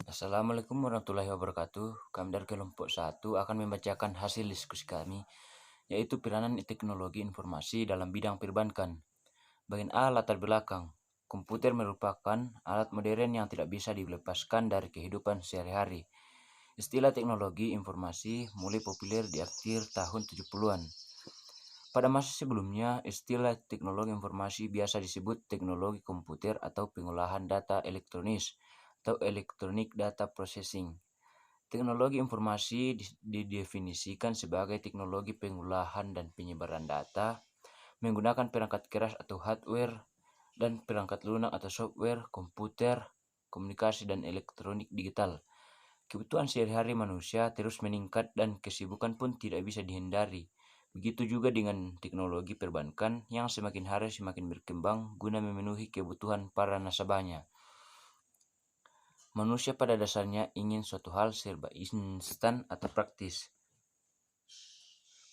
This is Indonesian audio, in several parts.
Assalamualaikum warahmatullahi wabarakatuh. Kami dari kelompok 1 akan membacakan hasil diskusi kami, yaitu peranan teknologi informasi dalam bidang perbankan. Bagian A, latar belakang. Komputer merupakan alat modern yang tidak bisa dilepaskan dari kehidupan sehari-hari. Istilah teknologi informasi mulai populer di akhir tahun 70-an. Pada masa sebelumnya, istilah teknologi informasi biasa disebut teknologi komputer atau pengolahan data elektronis atau electronic data processing. Teknologi informasi didefinisikan sebagai teknologi pengolahan dan penyebaran data menggunakan perangkat keras atau hardware dan perangkat lunak atau software, komputer, komunikasi dan elektronik digital. Kebutuhan sehari-hari manusia terus meningkat dan kesibukan pun tidak bisa dihindari. Begitu juga dengan teknologi perbankan yang semakin hari semakin berkembang guna memenuhi kebutuhan para nasabahnya. Manusia pada dasarnya ingin suatu hal serba instan atau praktis.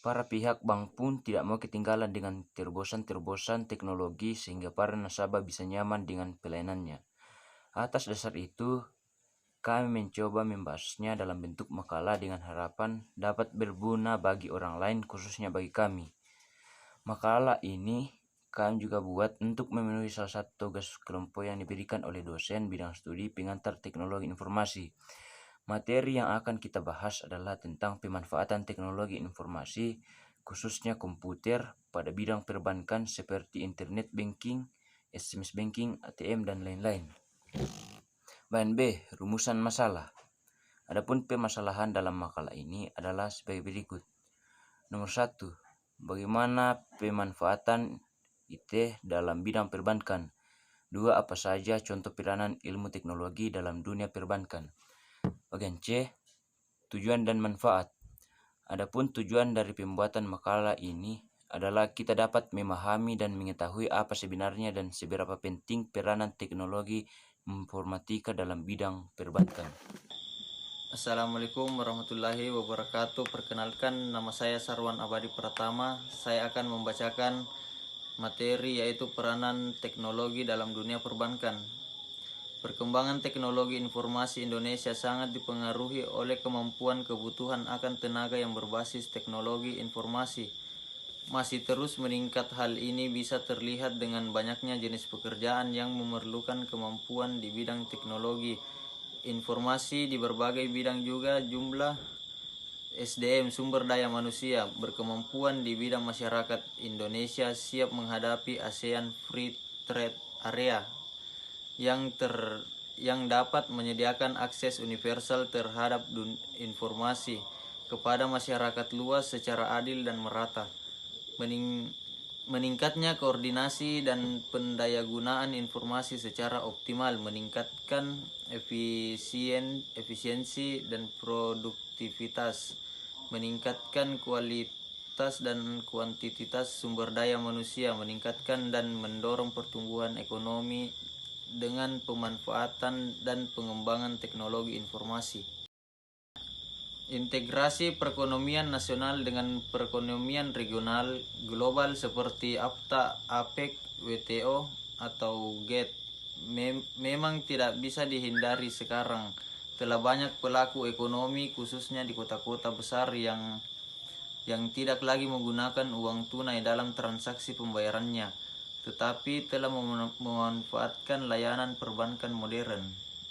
Para pihak bank pun tidak mau ketinggalan dengan terobosan-terobosan teknologi sehingga para nasabah bisa nyaman dengan pelayanannya. Atas dasar itu, kami mencoba membahasnya dalam bentuk makalah dengan harapan dapat berguna bagi orang lain khususnya bagi kami. Makalah ini kami juga buat untuk memenuhi salah satu tugas kelompok yang diberikan oleh dosen bidang studi pengantar teknologi informasi. Materi yang akan kita bahas adalah tentang pemanfaatan teknologi informasi, khususnya komputer, pada bidang perbankan seperti internet banking, SMS banking, ATM, dan lain-lain. Bahan B, rumusan masalah. Adapun permasalahan dalam makalah ini adalah sebagai berikut. Nomor 1. Bagaimana pemanfaatan IT dalam bidang perbankan? 2. Apa saja contoh peranan ilmu teknologi dalam dunia perbankan? Bagian C. Tujuan dan manfaat. Adapun tujuan dari pembuatan makalah ini adalah kita dapat memahami dan mengetahui apa sebenarnya dan seberapa penting peranan teknologi informatika dalam bidang perbankan. Assalamualaikum warahmatullahi wabarakatuh. Perkenalkan, nama saya Sarwan Abadi Pratama. Saya akan membacakan materi yaitu peranan teknologi dalam dunia perbankan. Perkembangan teknologi informasi Indonesia sangat dipengaruhi oleh kemampuan kebutuhan akan tenaga yang berbasis teknologi informasi. Masih terus meningkat. Hal ini bisa terlihat dengan banyaknya jenis pekerjaan yang memerlukan kemampuan di bidang teknologi informasi di berbagai bidang. Juga jumlah SDM sumber daya manusia berkemampuan di bidang masyarakat Indonesia siap menghadapi ASEAN Free Trade Area yang dapat menyediakan akses universal terhadap informasi kepada masyarakat luas secara adil dan merata. Meningkatnya koordinasi dan pendayagunaan informasi secara optimal meningkatkan efisiensi dan produktivitas, meningkatkan kualitas dan kuantitas sumber daya manusia, meningkatkan dan mendorong pertumbuhan ekonomi dengan pemanfaatan dan pengembangan teknologi informasi. Integrasi perekonomian nasional dengan perekonomian regional global seperti AFTA, APEC, WTO, atau GATT memang tidak bisa dihindari sekarang. Telah banyak pelaku ekonomi khususnya di kota-kota besar yang tidak lagi menggunakan uang tunai dalam transaksi pembayarannya, tetapi telah memanfaatkan layanan perbankan modern.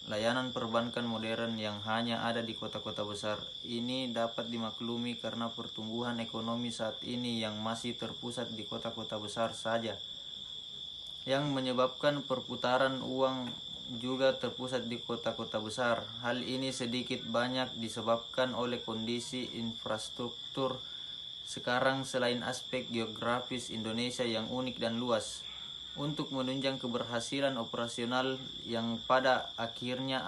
Layanan perbankan modern yang hanya ada di kota-kota besar ini dapat dimaklumi karena pertumbuhan ekonomi saat ini yang masih terpusat di kota-kota besar saja, yang menyebabkan perputaran uang juga terpusat di kota-kota besar. Hal ini sedikit banyak disebabkan oleh kondisi infrastruktur sekarang selain aspek geografis Indonesia yang unik dan luas. Untuk menunjang keberhasilan operasional yang pada akhirnya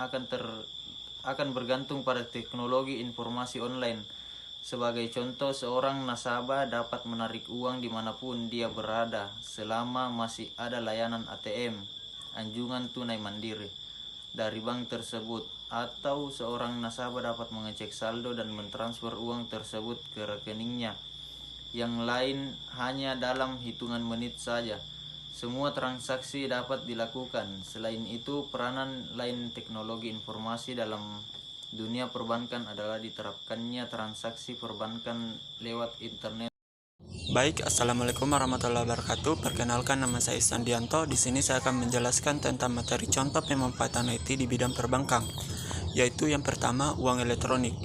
akan bergantung pada teknologi informasi online. Sebagai contoh, seorang nasabah dapat menarik uang dimanapun dia berada selama masih ada layanan ATM, anjungan tunai mandiri, dari bank tersebut, atau seorang nasabah dapat mengecek saldo dan mentransfer uang tersebut ke rekeningnya yang lain hanya dalam hitungan menit saja. semua transaksi dapat dilakukan. Selain itu, peranan lain teknologi informasi dalam dunia perbankan adalah diterapkannya transaksi perbankan lewat internet. Baik, Assalamualaikum warahmatullahi wabarakatuh. Perkenalkan, nama saya Sandianto. Di sini saya akan menjelaskan tentang materi contoh pemanfaatan IT di bidang perbankan, yaitu yang pertama, uang elektronik.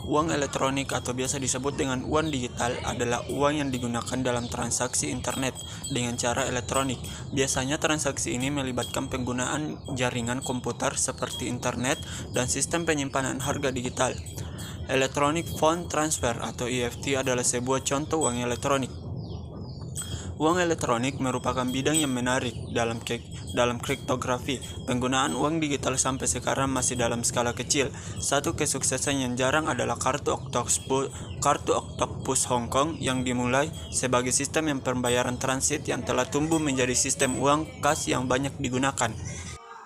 Uang elektronik atau biasa disebut dengan uang digital adalah uang yang digunakan dalam transaksi internet dengan cara elektronik. Biasanya transaksi ini melibatkan penggunaan jaringan komputer seperti internet dan sistem penyimpanan harga digital. Electronic Fund Transfer atau EFT adalah sebuah contoh uang elektronik. Uang elektronik merupakan bidang yang menarik dalam kriptografi. Penggunaan uang digital sampai sekarang masih dalam skala kecil. Satu kesuksesan yang jarang adalah kartu Octopus Hong Kong yang dimulai sebagai sistem yang pembayaran transit yang telah tumbuh menjadi sistem uang kas yang banyak digunakan.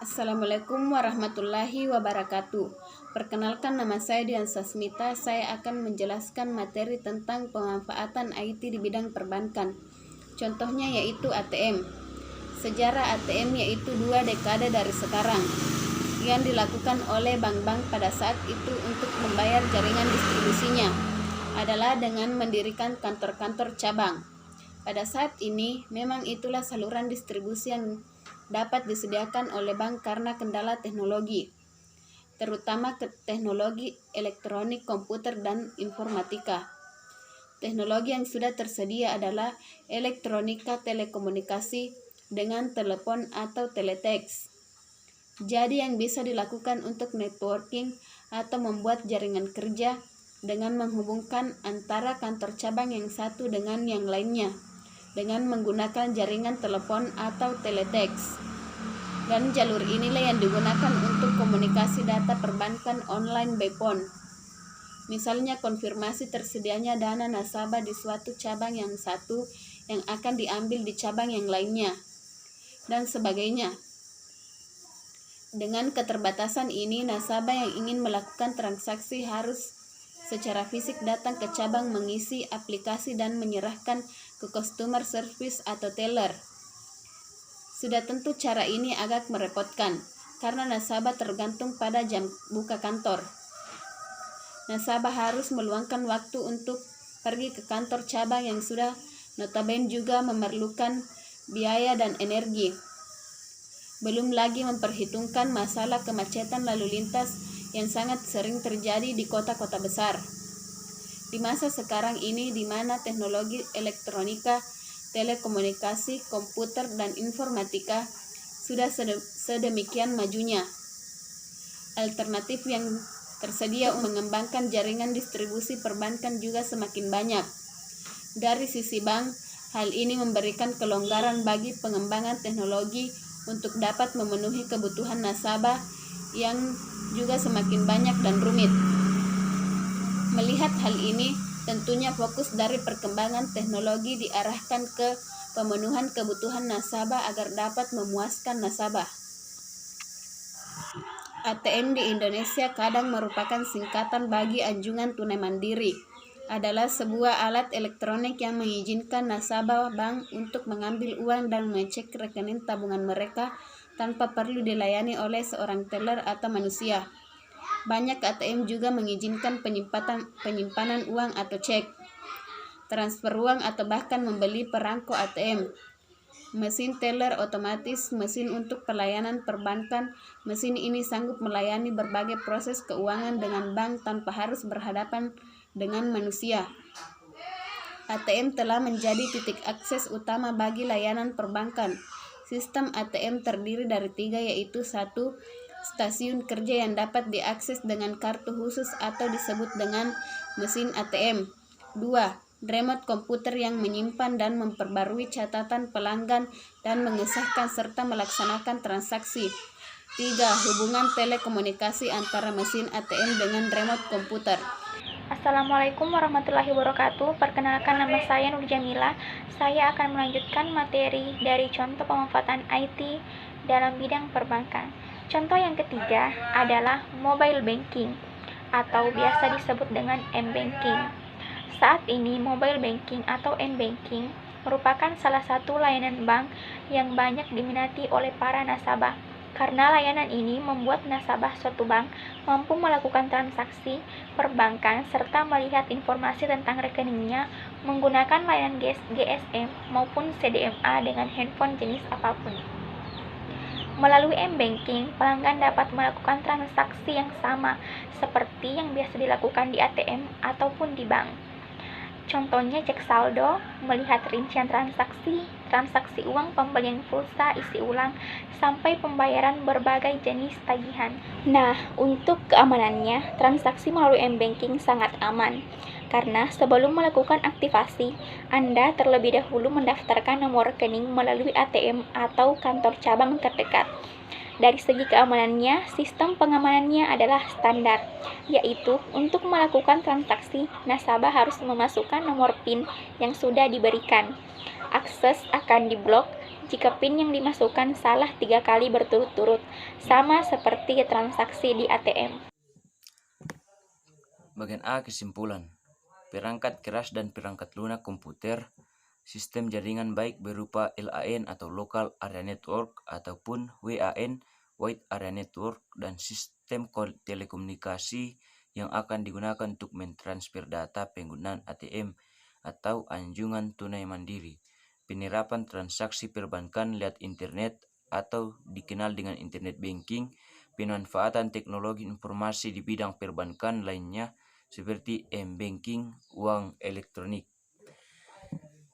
Assalamualaikum warahmatullahi wabarakatuh. Perkenalkan, nama saya Dian Sasmita. Saya akan menjelaskan materi tentang pemanfaatan IT di bidang perbankan. Contohnya yaitu ATM. Sejarah ATM yaitu 2 dekade dari sekarang yang dilakukan oleh bank-bank pada saat itu untuk membayar jaringan distribusinya adalah dengan mendirikan kantor-kantor cabang. Pada saat ini memang itulah saluran distribusi yang dapat disediakan oleh bank karena kendala teknologi, terutama teknologi elektronik, komputer, dan informatika. Teknologi yang sudah tersedia adalah elektronika telekomunikasi dengan telepon atau teletext. Jadi yang bisa dilakukan untuk networking atau membuat jaringan kerja dengan menghubungkan antara kantor cabang yang satu dengan yang lainnya dengan menggunakan jaringan telepon atau teletext. Dan jalur inilah yang digunakan untuk komunikasi data perbankan online by phone. Misalnya konfirmasi tersedianya dana nasabah di suatu cabang yang satu yang akan diambil di cabang yang lainnya, dan sebagainya. Dengan keterbatasan ini, nasabah yang ingin melakukan transaksi harus secara fisik datang ke cabang, mengisi aplikasi, dan menyerahkan ke customer service atau teller. Sudah tentu cara ini agak merepotkan, karena nasabah tergantung pada jam buka kantor. Nasabah harus meluangkan waktu untuk pergi ke kantor cabang yang sudah notabene juga memerlukan biaya dan energi. Belum lagi memperhitungkan masalah kemacetan lalu lintas yang sangat sering terjadi di kota-kota besar. Di masa sekarang ini di mana teknologi elektronika, telekomunikasi, komputer, dan informatika sudah sedemikian majunya, alternatif yang tersedia untuk mengembangkan jaringan distribusi perbankan juga semakin banyak. Dari sisi bank, hal ini memberikan kelonggaran bagi pengembangan teknologi untuk dapat memenuhi kebutuhan nasabah yang juga semakin banyak dan rumit. Melihat hal ini, tentunya fokus dari perkembangan teknologi diarahkan ke pemenuhan kebutuhan nasabah agar dapat memuaskan nasabah. ATM di Indonesia kadang merupakan singkatan bagi anjungan tunai mandiri. Adalah sebuah alat elektronik yang mengizinkan nasabah bank untuk mengambil uang dan mengecek rekening tabungan mereka tanpa perlu dilayani oleh seorang teller atau manusia. Banyak ATM juga mengizinkan penyimpanan uang atau cek, transfer uang, atau bahkan membeli perangko ATM. Mesin teller otomatis, mesin untuk pelayanan perbankan. Mesin ini sanggup melayani berbagai proses keuangan dengan bank tanpa harus berhadapan dengan manusia. ATM telah menjadi titik akses utama bagi layanan perbankan. Sistem ATM terdiri dari 3, yaitu 1. Stasiun kerja yang dapat diakses dengan kartu khusus atau disebut dengan mesin ATM. 2. Remote komputer yang menyimpan dan memperbarui catatan pelanggan dan mengesahkan serta melaksanakan transaksi. 3. Hubungan telekomunikasi antara mesin ATM dengan remote komputer. Assalamualaikum warahmatullahi wabarakatuh. Perkenalkan, nama saya Nur Jamila. Saya akan melanjutkan materi dari contoh pemanfaatan IT dalam bidang perbankan. Contoh yang ketiga adalah mobile banking atau biasa disebut dengan m-banking. Saat ini mobile banking atau m-banking merupakan salah satu layanan bank yang banyak diminati oleh para nasabah. Karena layanan ini membuat nasabah suatu bank mampu melakukan transaksi perbankan serta melihat informasi tentang rekeningnya menggunakan layanan GSM maupun CDMA dengan handphone jenis apapun. Melalui m-banking, pelanggan dapat melakukan transaksi yang sama seperti yang biasa dilakukan di ATM ataupun di bank. Contohnya cek saldo, melihat rincian transaksi uang pembelian pulsa isi ulang, sampai pembayaran berbagai jenis tagihan. Nah, untuk keamanannya, transaksi melalui m-banking sangat aman. Karena sebelum melakukan aktivasi, Anda terlebih dahulu mendaftarkan nomor rekening melalui ATM atau kantor cabang terdekat. Dari segi keamanannya, sistem pengamanannya adalah standar, yaitu untuk melakukan transaksi, nasabah harus memasukkan nomor PIN yang sudah diberikan. Akses akan diblok jika PIN yang dimasukkan salah 3 kali berturut-turut, sama seperti transaksi di ATM. Bagian A, kesimpulan. Perangkat keras dan perangkat lunak komputer, sistem jaringan baik berupa LAN atau Local Area Network ataupun WAN, Wide Area Network, dan sistem telekomunikasi yang akan digunakan untuk mentransfer data penggunaan ATM atau anjungan tunai mandiri, penerapan transaksi perbankan lewat internet atau dikenal dengan internet banking, pemanfaatan teknologi informasi di bidang perbankan lainnya seperti m-banking, uang elektronik.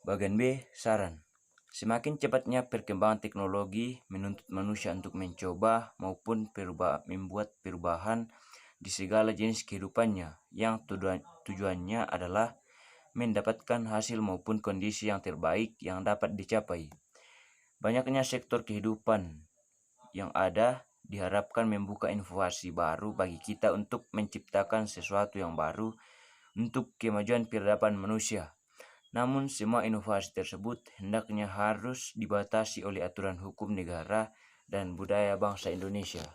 Bagian B, saran. Semakin cepatnya perkembangan teknologi menuntut manusia untuk mencoba maupun membuat perubahan di segala jenis kehidupannya yang tujuannya adalah mendapatkan hasil maupun kondisi yang terbaik yang dapat dicapai. Banyaknya sektor kehidupan yang ada diharapkan membuka inovasi baru bagi kita untuk menciptakan sesuatu yang baru untuk kemajuan peradaban manusia. Namun semua inovasi tersebut hendaknya harus dibatasi oleh aturan hukum negara dan budaya bangsa Indonesia.